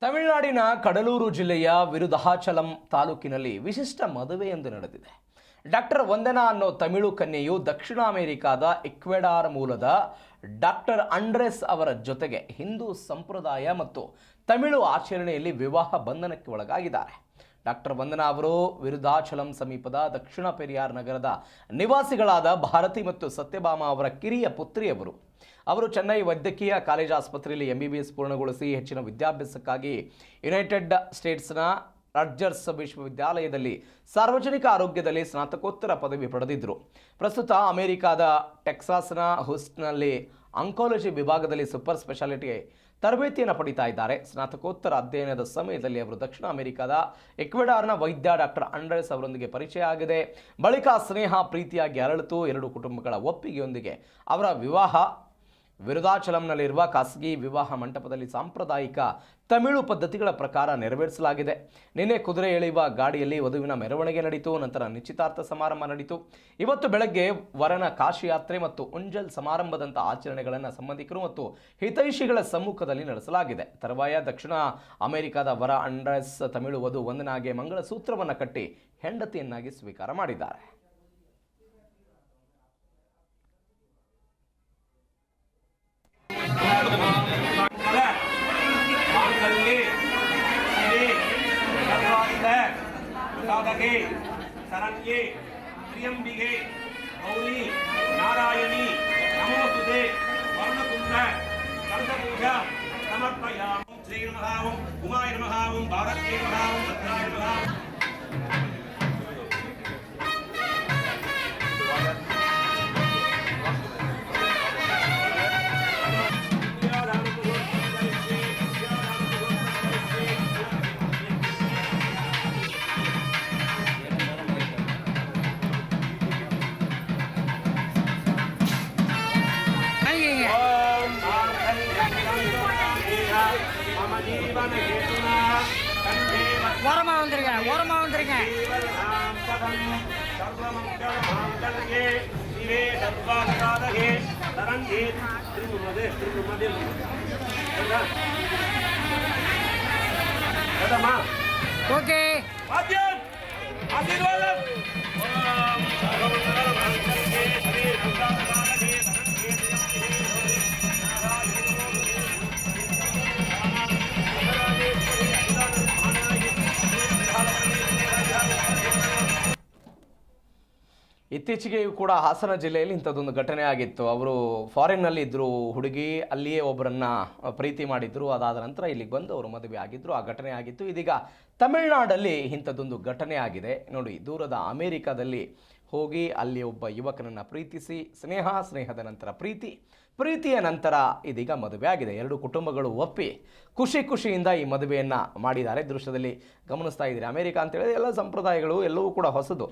ತಮಿಳುನಾಡಿನ ಕಡಲೂರು ಜಿಲ್ಲೆಯ ವಿರುಧಾಚಲಂ ತಾಲೂಕಿನಲ್ಲಿ ವಿಶಿಷ್ಟ ಮದುವೆಯೊಂದು ನಡೆದಿದೆ. ಡಾಕ್ಟರ್ ವಂದನಾ ಅನ್ನೋ ತಮಿಳು ಕನ್ಯೆಯು ದಕ್ಷಿಣ ಅಮೆರಿಕಾದ ಇಕ್ವೆಡಾರ್ ಮೂಲದ ಡಾಕ್ಟರ್ ಅಂಡ್ರೆಸ್ ಅವರ ಜೊತೆಗೆ ಹಿಂದೂ ಸಂಪ್ರದಾಯ ಮತ್ತು ತಮಿಳು ಆಚರಣೆಯಲ್ಲಿ ವಿವಾಹ ಬಂಧನಕ್ಕೆ ಒಳಗಾಗಿದ್ದಾರೆ. ಡಾಕ್ಟರ್ ವಂದನಾ ಅವರು ವಿರುಧಾಚಲಂ ಸಮೀಪದ ದಕ್ಷಿಣ ಪೆರಿಯಾರ್ ನಗರದ ನಿವಾಸಿಗಳಾದ ಭಾರತಿ ಮತ್ತು ಸತ್ಯಭಾಮ ಅವರ ಕಿರಿಯ ಪುತ್ರಿಯವರು. ಅವರು ಚೆನ್ನೈ ವೈದ್ಯಕೀಯ ಕಾಲೇಜು ಆಸ್ಪತ್ರೆಯಲ್ಲಿ MBBS ಪೂರ್ಣಗೊಳಿಸಿ ಹೆಚ್ಚಿನ ವಿದ್ಯಾಭ್ಯಾಸಕ್ಕಾಗಿ ಯುನೈಟೆಡ್ ಸ್ಟೇಟ್ಸ್ನ ರಾಡ್ಜರ್ಸ್ ವಿಶ್ವವಿದ್ಯಾಲಯದಲ್ಲಿ ಸಾರ್ವಜನಿಕ ಆರೋಗ್ಯದಲ್ಲಿ ಸ್ನಾತಕೋತ್ತರ ಪದವಿ ಪಡೆದಿದ್ದರು. ಪ್ರಸ್ತುತ ಅಮೆರಿಕಾದ ಟೆಕ್ಸಾಸ್ನ ಹೂಸ್ಟನ್ನಲ್ಲಿ ಆಂಕಾಲಜಿ ವಿಭಾಗದಲ್ಲಿ ಸೂಪರ್ ಸ್ಪೆಷಾಲಿಟಿ ತರಬೇತಿಯನ್ನು ಪಡಿತಾ ಇದ್ದಾರೆ. ಸ್ನಾತಕೋತ್ತರ ಅಧ್ಯಯನದ ಸಮಯದಲ್ಲಿ ಅವರು ದಕ್ಷಿಣ ಅಮೆರಿಕಾದ ಇಕ್ವೆಡಾರ್ನ ವೈದ್ಯ ಡಾಕ್ಟರ್ ಅಂಡ್ರೆಸ್ ಅವರೊಂದಿಗೆ ಪರಿಚಯ ಆಗಿದೆ. ಬಳಿಕ ಸ್ನೇಹ ಪ್ರೀತಿಯಾಗಿ ಅರಳಿತು. ಎರಡು ಕುಟುಂಬಗಳ ಒಪ್ಪಿಗೆಯೊಂದಿಗೆ ಅವರ ವಿವಾಹ ವಿರುಧಾಚಲಂನಲ್ಲಿರುವ ಖಾಸಗಿ ವಿವಾಹ ಮಂಟಪದಲ್ಲಿ ಸಾಂಪ್ರದಾಯಿಕ ತಮಿಳು ಪದ್ಧತಿಗಳ ಪ್ರಕಾರ ನೆರವೇರಿಸಲಾಗಿದೆ. ನಿನ್ನೆ ಕುದುರೆ ಎಳೆಯುವ ಗಾಡಿಯಲ್ಲಿ ವಧುವಿನ ಮೆರವಣಿಗೆ ನಡೆಯಿತು. ನಂತರ ನಿಶ್ಚಿತಾರ್ಥ ಸಮಾರಂಭ ನಡೆಯಿತು. ಇವತ್ತು ಬೆಳಗ್ಗೆ ವರನ ಕಾಶಿ ಯಾತ್ರೆ ಮತ್ತು ಉಂಜಲ್ ಸಮಾರಂಭದಂಥ ಆಚರಣೆಗಳನ್ನು ಸಂಬಂಧಿಕರು ಮತ್ತು ಹಿತೈಷಿಗಳ ಸಮ್ಮುಖದಲ್ಲಿ ನಡೆಸಲಾಗಿದೆ. ತರುವಾಯ ದಕ್ಷಿಣ ಅಮೆರಿಕದ ವರ ಅಂಡ್ರೆಸ್ ತಮಿಳು ವಧು ವಂದನಾಗೆ ಮಂಗಳಸೂತ್ರವನ್ನು ಕಟ್ಟಿ ಹೆಂಡತಿಯನ್ನಾಗಿ ಸ್ವೀಕಾರ ಮಾಡಿದ್ದಾರೆ. शरण्ये त्र्यंबिके गौरी नारायणी नमोस्तुते वर्णकुंड कलशपूजा समर्पयामि. श्री नमः ओं उमाय नमः ओं भारत्ये नमः ओं भद्राय नमः. ஓரமா வந்துருங்க ஓகே ಇತ್ತೀಚೆಗೆಯೂ ಕೂಡ ಹಾಸನ ಜಿಲ್ಲೆಯಲ್ಲಿ ಇಂಥದ್ದೊಂದು ಘಟನೆ ಆಗಿತ್ತು. ಅವರು ಫಾರಿನ್ನಲ್ಲಿ ಇದ್ದರು, ಹುಡುಗಿ ಅಲ್ಲಿಯೇ ಒಬ್ಬರನ್ನ ಪ್ರೀತಿ ಮಾಡಿದ್ರು. ಅದಾದ ನಂತರ ಇಲ್ಲಿಗೆ ಬಂದು ಅವರು ಮದುವೆ ಆಗಿದ್ದರು. ಆ ಘಟನೆ ಆಗಿತ್ತು. ಇದೀಗ ತಮಿಳುನಾಡಲ್ಲಿ ಇಂಥದ್ದೊಂದು ಘಟನೆ ಆಗಿದೆ. ನೋಡಿ, ದೂರದ ಅಮೇರಿಕಾದಲ್ಲಿ ಹೋಗಿ ಅಲ್ಲಿ ಒಬ್ಬ ಯುವಕನನ್ನು ಪ್ರೀತಿಸಿ ಸ್ನೇಹದ ನಂತರ ಪ್ರೀತಿಯ ನಂತರ ಇದೀಗ ಮದುವೆ ಆಗಿದೆ. ಎರಡು ಕುಟುಂಬಗಳು ಒಪ್ಪಿ ಖುಷಿಯಿಂದ ಈ ಮದುವೆಯನ್ನು ಮಾಡಿದ್ದಾರೆ. ದೃಶ್ಯದಲ್ಲಿ ಗಮನಿಸ್ತಾ ಇದ್ದೀರಿ. ಅಮೇರಿಕಾ ಅಂತ ಹೇಳಿದ್ರೆ ಎಲ್ಲ ಸಂಪ್ರದಾಯಗಳು ಎಲ್ಲವೂ ಕೂಡ ಹೊಸದು,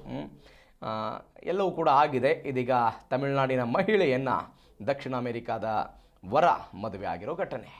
ಎಲ್ಲವೂ ಕೂಡ ಆಗಿದೆ. ಇದೀಗ ತಮಿಳುನಾಡಿನ ಮಹಿಳೆಯನ್ನು ದಕ್ಷಿಣ ಅಮೆರಿಕಾದ ವರ ಮದುವೆ ಆಗಿರೋ ಘಟನೆ.